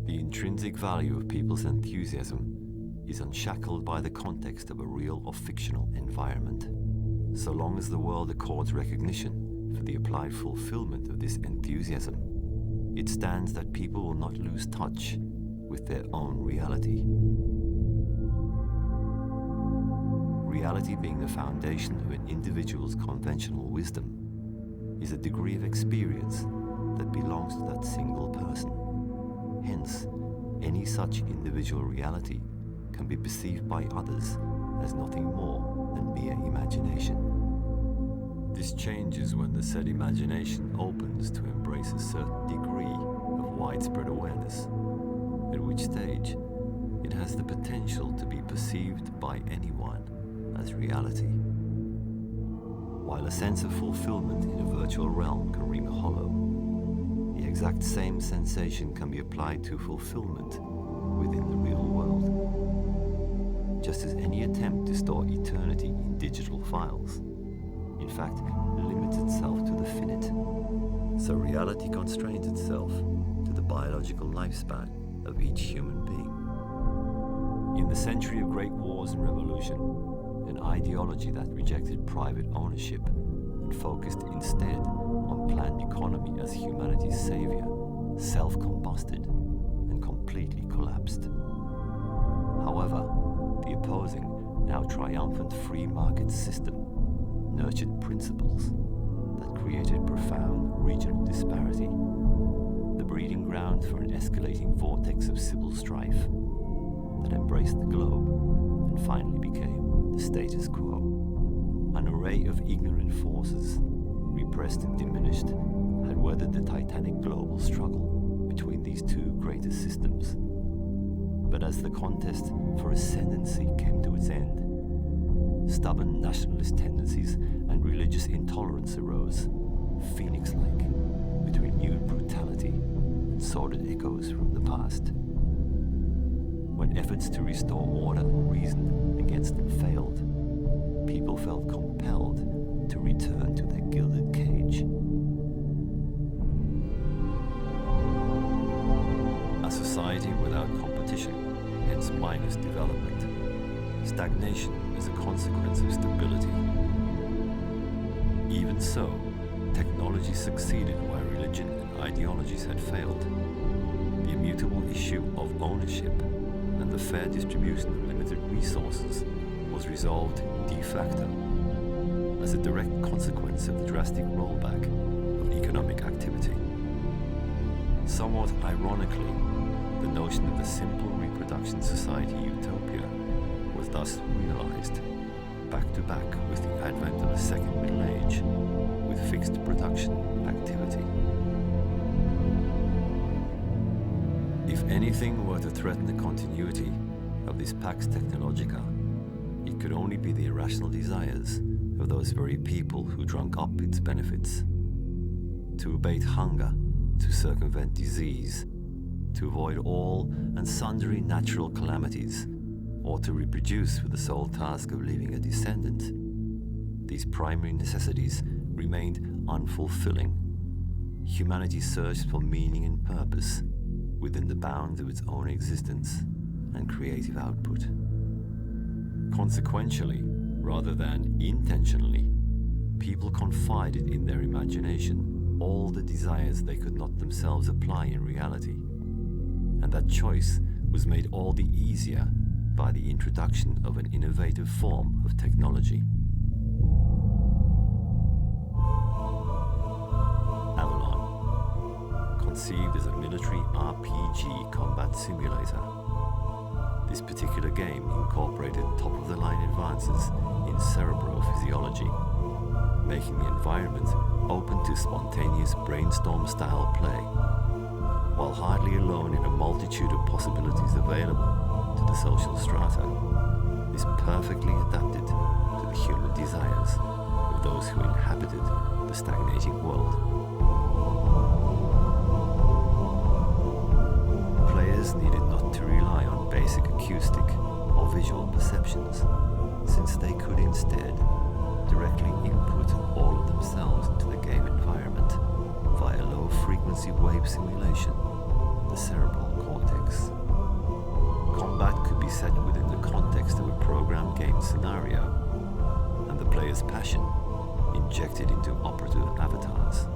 The intrinsic value of people's enthusiasm is unshackled by the context of a real or fictional environment. So long as the world accords recognition for the applied fulfillment of this enthusiasm, it stands that people will not lose touch with their own reality. Reality being the foundation of an individual's conventional wisdom is a degree of experience that belongs to that single person. Hence, any such individual reality can be perceived by others as nothing more than mere imagination. This changes when the said imagination opens to embrace a certain degree of widespread awareness, at which stage it has the potential to be perceived by anyone as reality. While a sense of fulfillment in a virtual realm can ring hollow, the exact same sensation can be applied to fulfillment within the real world. Just as any attempt to store eternity in digital files, in fact, limits itself to the finite, so reality constrains itself to the biological lifespan of each human being. In the century of great wars and revolution, an ideology that rejected private ownership and focused instead on planned economy as humanity's savior, self-combusted and completely collapsed. However, the opposing, now triumphant free market system nurtured principles that created profound regional disparity, the breeding ground for an escalating vortex of civil strife that embraced the globe and finally became the status quo. An array of ignorant forces, repressed and diminished, had weathered the titanic global struggle between these two greatest systems. But as the contest for ascendancy came to its end, stubborn nationalist tendencies and religious intolerance arose, phoenix-like, with renewed brutality and sordid echoes from the past. When efforts to restore order and reason against them failed, people felt compelled to return to their gilded cage. A society without competition, hence minus development. Stagnation is a consequence of stability. Even so, technology succeeded while religion and ideologies had failed. The immutable issue of ownership and the fair distribution of limited resources was resolved de facto as a direct consequence of the drastic rollback of economic activity. Somewhat ironically, the notion of a simple reproduction society utopia was thus realized, back to back with the advent of a second Middle Age, with fixed production activity. If anything were to threaten the continuity of this Pax Technologica, it could only be the irrational desires of those very people who drunk up its benefits. To abate hunger, to circumvent disease, to avoid all and sundry natural calamities, or to reproduce with the sole task of leaving a descendant, these primary necessities remained unfulfilling. Humanity searched for meaning and purpose within the bounds of its own existence and creative output. Consequentially, rather than intentionally, people confided in their imagination all the desires they could not themselves apply in reality, and that choice was made all the easier by the introduction of an innovative form of technology. Avalon, conceived as a military RPG combat simulator. This particular game incorporated top-of-the-line advances in cerebrophysiology, making the environment open to spontaneous brainstorm-style play, while hardly alone in a multitude of possibilities available to the social strata, is perfectly adapted to the human desires of those who inhabited the stagnating world. Players needed not to rely on basic acoustic or visual perceptions, since they could instead directly input all of themselves into the game environment via low-frequency wave simulation, the cerebral cortex. set within the context of a program game scenario, and the player's passion injected into operative avatars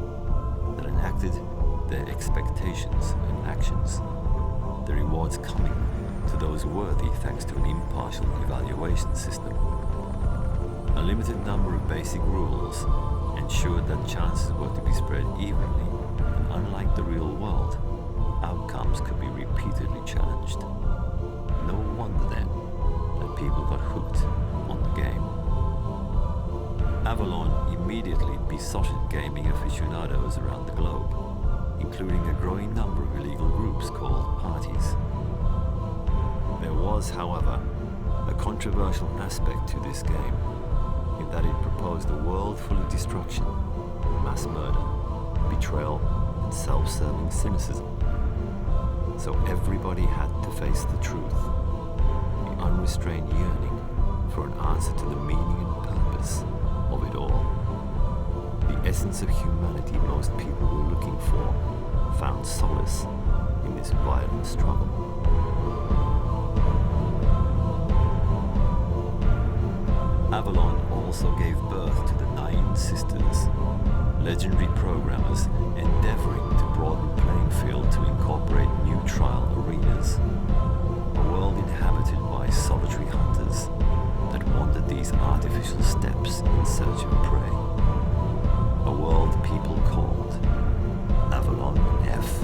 that enacted their expectations and actions, the rewards coming to those worthy thanks to an impartial evaluation system. A limited number of basic rules ensured that chances were to be spread evenly, and unlike the real world, outcomes could be repeatedly challenged. No wonder then that people got hooked on the game. Avalon immediately besotted gaming aficionados around the globe, including a growing number of illegal groups called parties. There was, however, a controversial aspect to this game, in that it proposed a world full of destruction, mass murder, betrayal, and self-serving cynicism. So everybody had to face the truth, the unrestrained yearning for an answer to the meaning and purpose of it all. The essence of humanity most people were looking for found solace in this violent struggle. Avalon also gave birth to the Nine Sisters, legendary programmers endeavoring to broaden the playing field to incorporate new trial arenas, a world inhabited by solitary hunters that wandered these artificial steppes in search of prey, a world people called Avalon F.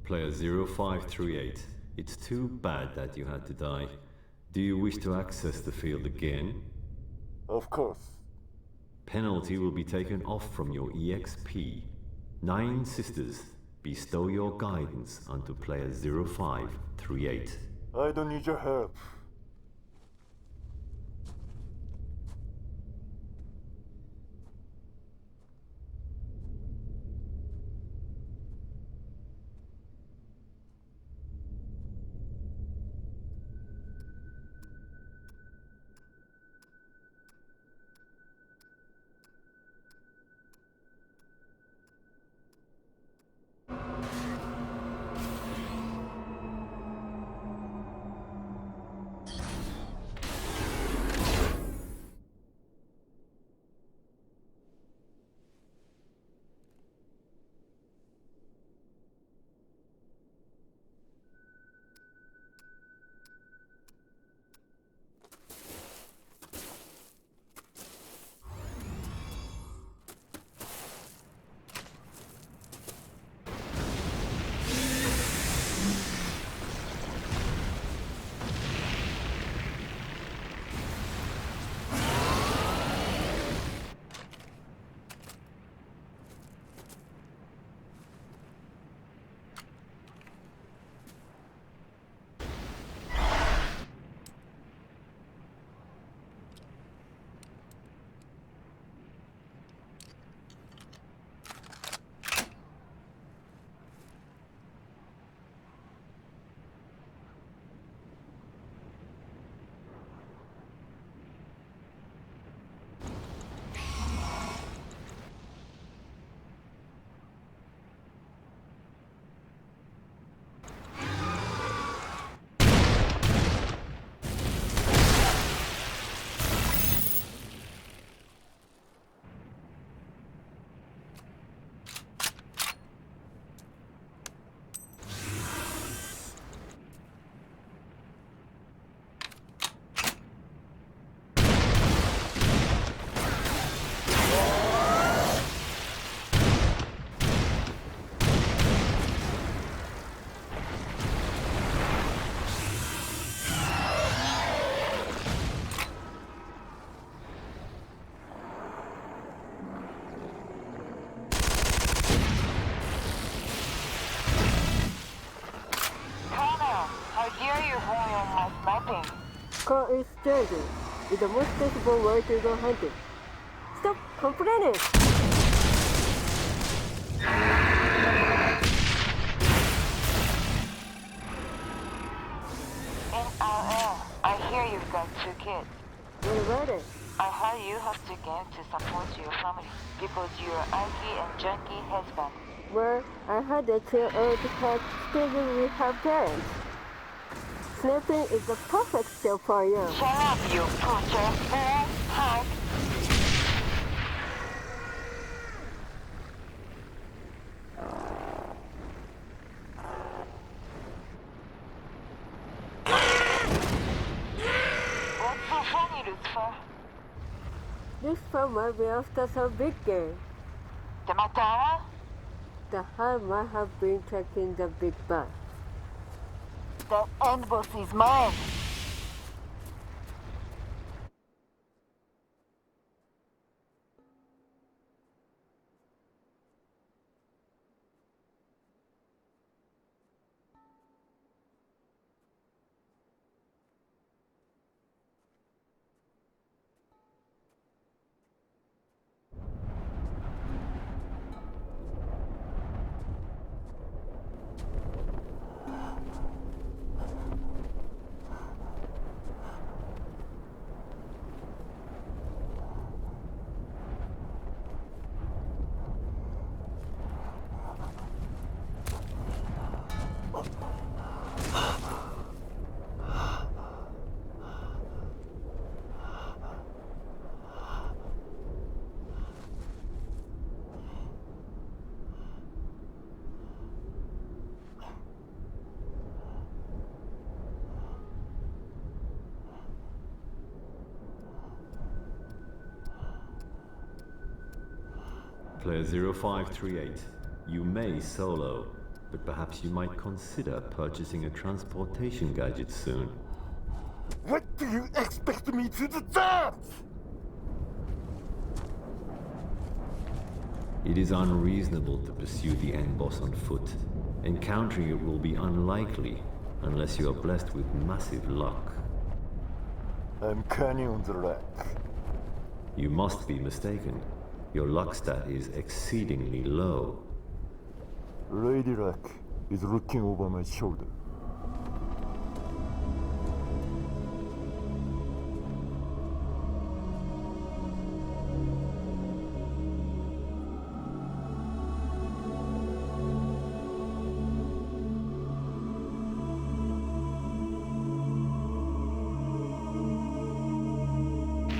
Player 0538, it's too bad that you had to die. Do you wish to access the field again? Of course. Penalty will be taken off from your EXP. 9 sisters, bestow your guidance onto player 0538. I don't need your help. Car is stranded. It's the most possible way to go hunting. Stop complaining! NRL, I hear you've got 2 kids. What about it? I heard you have to game to support your family because you're Ike and Junkie husband. Well, I had to kill all the cats together with her parents. Snapping is the perfect show for you. Shut up, you poocher. Hi. What's so funny, Lucifer? This film might be after some big game. The matter? The hand might have been taking the big bus. That end boss is mine. Player 0538, you may solo, but perhaps you might consider purchasing a transportation gadget soon. What do you expect me to do that? It is unreasonable to pursue the end boss on foot. Encountering it will be unlikely unless you are blessed with massive luck. I'm counting on the luck. You must be mistaken. Your luck stat is exceedingly low. Lady Luck is looking over my shoulder.